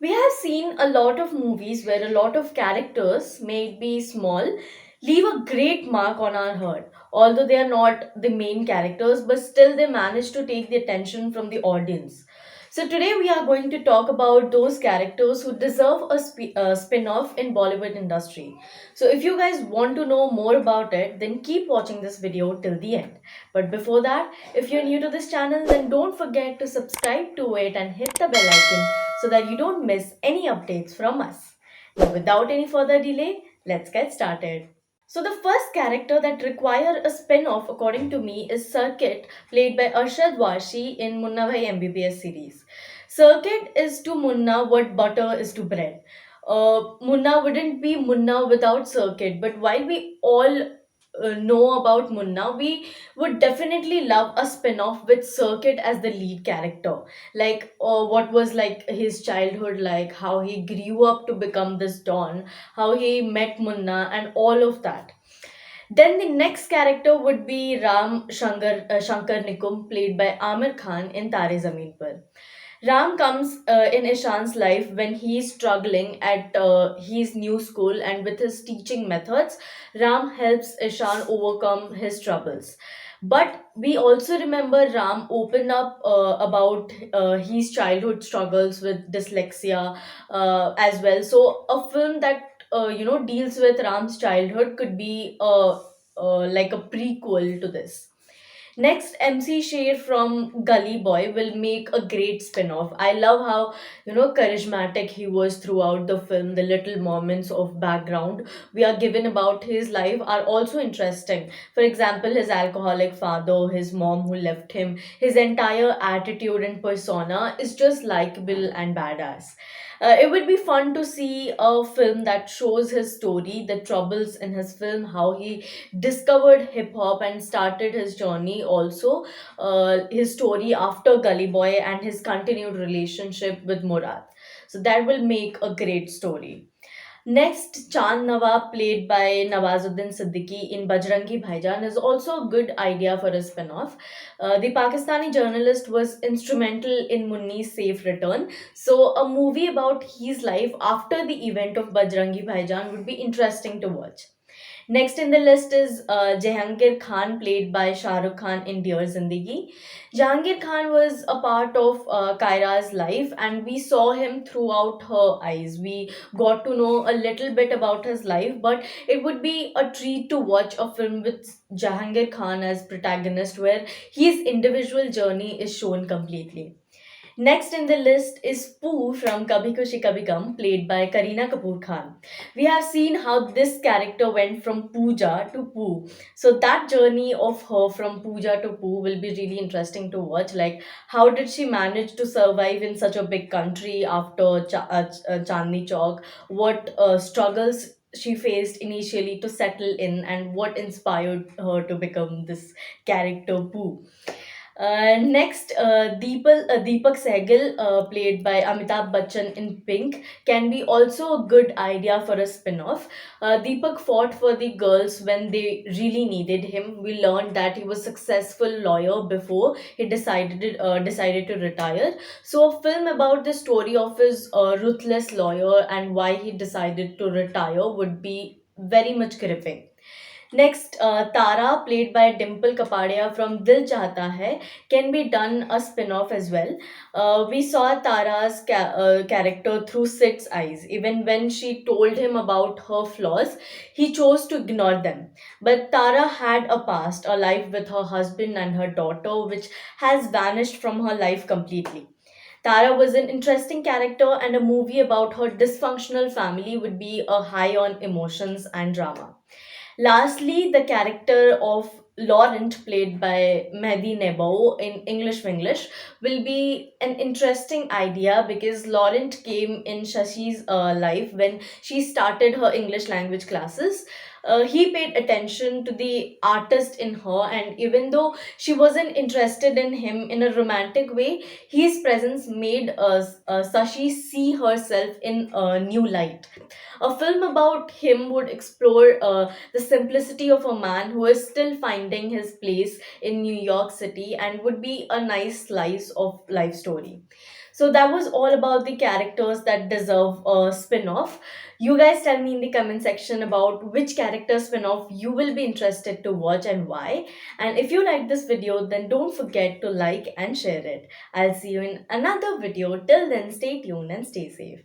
We have seen a lot of movies where a lot of characters, may it be small, leave a great mark on our heart. Although they are not the main characters, but still they manage to take the attention from the audience. So today we are going to talk about those characters who deserve a spin-off in Bollywood industry. So if you guys want to know more about it, then keep watching this video till the end. But before that, if you're new to this channel, then don't forget to subscribe to it and hit the bell icon so that you don't miss any updates from us. Now, without any further delay, let's get started. So, the first character that require a spin-off, according to me, is Circuit, played by Arshad Warshi in Munna Bhai MBBS series. Circuit is to Munna what butter is to bread. Munna wouldn't be Munna without Circuit, but while we all know about Munna, we would definitely love a spin-off with Circuit as the lead character. Like, what was like his childhood like, how he grew up to become this Don, how he met Munna, and all of that. Then the next character would be Shankar Nikum, played by Amir Khan in Tare Zameen Par. Ram comes in Ishan's life when he's struggling at his new school, and with his teaching methods, Ram helps Ishan overcome his troubles. But we also remember Ram open up about his childhood struggles with dyslexia as well. So a film that deals with Ram's childhood could be like a prequel to this. Next, MC Sher from Gully Boy will make a great spin-off. I love how, charismatic he was throughout the film. The little moments of background we are given about his life are also interesting. For example, his alcoholic father, his mom who left him, his entire attitude and persona is just likable and badass. It would be fun to see a film that shows his story, the troubles in his film, how he discovered hip hop and started his journey, also his story after Gully Boy and his continued relationship with Murad. So that will make a great story. Next, Chand Nawab, played by Nawazuddin Siddiqui in Bajrangi Bhaijaan, is also a good idea for a spin-off. The Pakistani journalist was instrumental in Munni's safe return, so a movie about his life after the event of Bajrangi Bhaijaan would be interesting to watch. Next in the list is Jehangir Khan, played by Shah Rukh Khan in Dear Zindagi. Jahangir Khan was a part of Kaira's life, and we saw him throughout her eyes. We got to know a little bit about his life, but it would be a treat to watch a film with Jahangir Khan as protagonist where his individual journey is shown completely. Next in the list is Pooh from Kabhi Khushi Kabhi Gum, played by Kareena Kapoor Khan. We have seen how this character went from Pooja to Pooh. So that journey of her from Pooja to Pooh will be really interesting to watch. Like, how did she manage to survive in such a big country after Chandni Chowk? What struggles she faced initially to settle in, and what inspired her to become this character Pooh? Next, Deepak Sehgal, played by Amitabh Bachchan in Pink, can be also a good idea for a spin-off. Deepak fought for the girls when they really needed him. We learned that he was a successful lawyer before he decided to retire. So, a film about the story of his ruthless lawyer and why he decided to retire would be very much gripping. Next, Tara, played by Dimple Kapadia from Dil Chahta Hai, can be done a spin-off as well. We saw Tara's character through Sid's eyes. Even when she told him about her flaws, he chose to ignore them. But Tara had a past, a life with her husband and her daughter, which has vanished from her life completely. Tara was an interesting character, and a movie about her dysfunctional family would be a high on emotions and drama. Lastly, the character of Laurent, played by Mehdi Nebo in English, will be an interesting idea because Laurent came in Shashi's life when she started her English language classes. He paid attention to the artist in her, and even though she wasn't interested in him in a romantic way, his presence made Sashi see herself in a new light. A film about him would explore the simplicity of a man who is still finding his place in New York City and would be a nice slice of life story. So that was all about the characters that deserve a spin-off. You guys tell me in the comment section about which character spin-off you will be interested to watch and why. And if you like this video, then don't forget to like and share it. I'll see you in another video. Till then, stay tuned and stay safe.